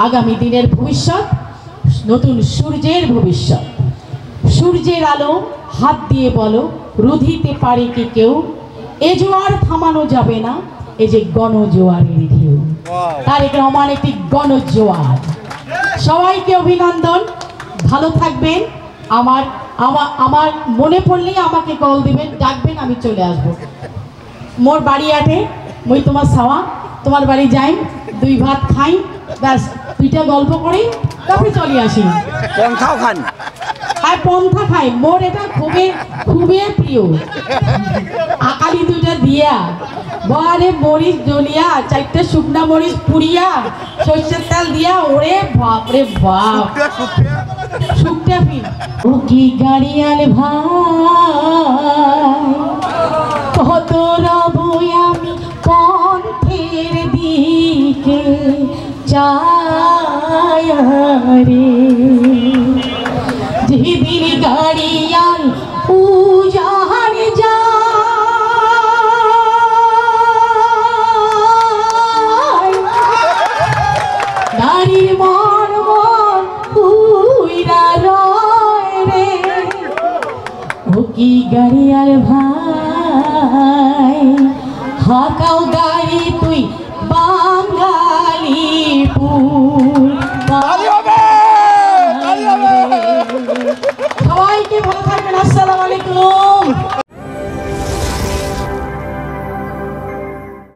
আগামী দিনের ভবিষ্যৎ, নতুন সূর্যের ভবিষ্যৎ। সূর্যের আলো হাত দিয়ে বলো, রুধিতে পারে কি কেউ? এ জোয়ার থামানো যাবে না, এ যে গণজোয়ারের ঢেউ। তারেক রহমান একটি গণজোয়ার। সবাইকে অভিনন্দন, ভালো থাকবেন। আমার আমার আমার মনে পড়লেই আমাকে কল দিবেন, ডাকবেন, আমি চলে আসব। মোর বাড়ি আটে, মই তোমার ছাওয়া, তোমার বাড়ি যাই, দুই ভাত খাই, ব্যাস দুইটা গল্প করি, তারপরে চলে আসি। পন্থাও খান? আর পন্থা খাই, মোর এটা খুবই খুবই প্রিয়। আকালি দুইটা দিয়া, বারে মরিচ জ্বলিয়া, চারটে শুকনা মরিচ পুড়িয়া, সর্ষের তেল দিয়া, ওরে বাপ রে বাপ, শুকটা ফিল। ও কি গাড়িয়াল ভাই, কত রব আমি পন্থের দিকে চাই রে। যেদিন গাড়িয়াল উজান যায়, নারীর মন মন উইরা রয় রে। ও কি গাড়িয়াল ভাই, হাকাও গাড়ি তুই